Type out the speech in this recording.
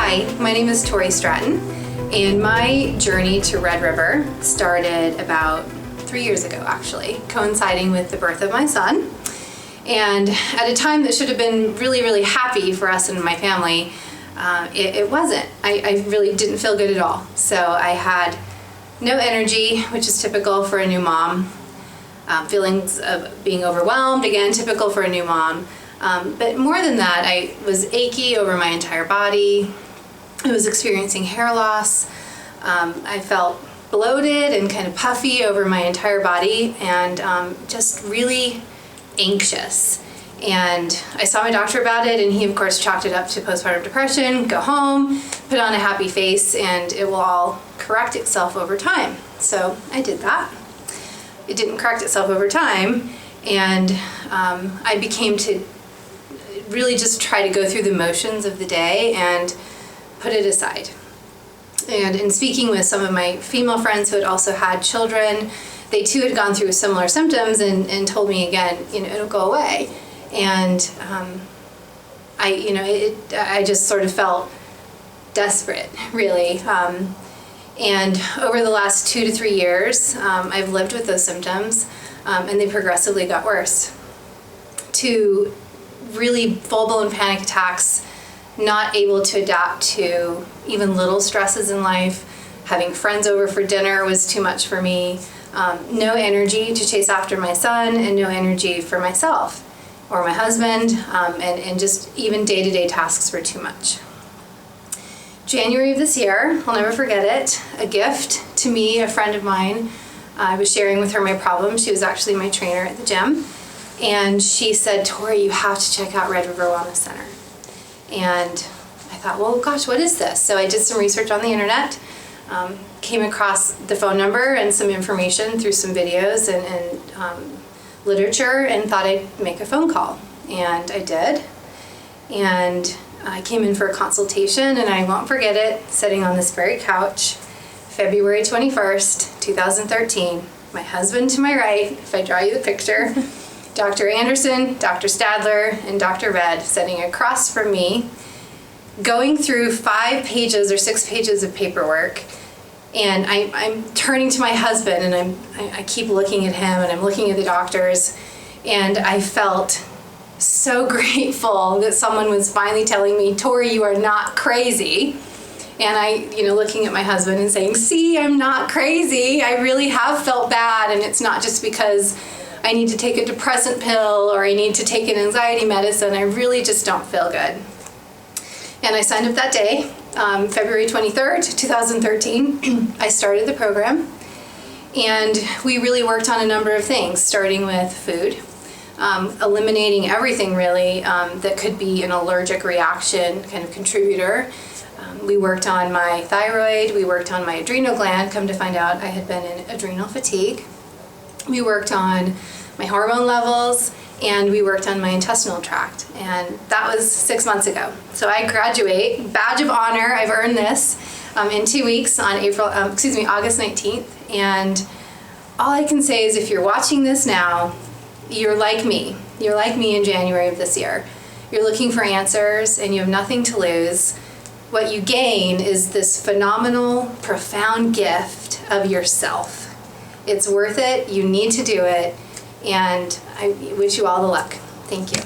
Hi, my name is Tori Stratton, and my journey to RedRiver started about 3 years ago, actually, coinciding with the birth of my son. And at a time that should have been really, really happy for us and my family, it wasn't. I really didn't feel good at all. So I had no energy, which is typical for a new mom. Feelings of being overwhelmed, again, typical for a new mom. But more than that, I was achy over my entire body. I was experiencing hair loss. I felt bloated and kind of puffy over my entire body, and just really anxious. And I saw my doctor about it, and he of course chalked it up to postpartum depression. Go home, put on a happy face, and it will all correct itself over time. So I did that. It didn't correct itself over time, and I became to really just try to go through the motions of the day and put it aside. And in speaking with some of my female friends who had also had children, they too had gone through similar symptoms and told me again, it'll go away. And I just sort of felt desperate, really. And over the last 2 to 3 years, I've lived with those symptoms, and they progressively got worse. To really full-blown panic attacks, not able to adapt to even little stresses in life. Having friends over for dinner was too much for me. No energy to chase after my son, and no energy for myself or my husband, and just even day-to-day tasks were too much. January of this year, I'll never forget it, a gift to me, a friend of mine. I was sharing with her my problem. She was actually my trainer at the gym. And she said, "Tori, you have to check out RedRiver Wellness Center." And I thought, well, gosh, what is this? So I did some research on the internet, came across the phone number and some information through some videos and literature, and thought I'd make a phone call. And I did. And I came in for a consultation, and I won't forget it, sitting on this very couch, February 21st, 2013, my husband to my right, if I draw you the picture, Dr. Anderson, Dr. Stadler, and Dr. Red sitting across from me, going through 5 pages or 6 pages of paperwork. And I'm turning to my husband, and I keep looking at him, and I'm looking at the doctors, and I felt so grateful that someone was finally telling me, "Tori, you are not crazy." And I, looking at my husband and saying, "See, I'm not crazy. I really have felt bad, and it's not just because I need to take a depressant pill or I need to take an anxiety medicine. I really just don't feel good." And I signed up that day, February 23rd, 2013. I started the program, and we really worked on a number of things, starting with food, eliminating everything really that could be an allergic reaction kind of contributor. We worked on my thyroid, we worked on my adrenal gland. Come to find out, I had been in adrenal fatigue. We worked on my hormone levels, and we worked on my intestinal tract, and that was 6 months ago. So I graduate, badge of honor. I've earned this in 2 weeks on August 19th. And all I can say is, if you're watching this now, you're like me. You're like me in January of this year. You're looking for answers, and you have nothing to lose. What you gain is this phenomenal, profound gift of yourself. It's worth it. You need to do it. And I wish you all the luck. Thank you.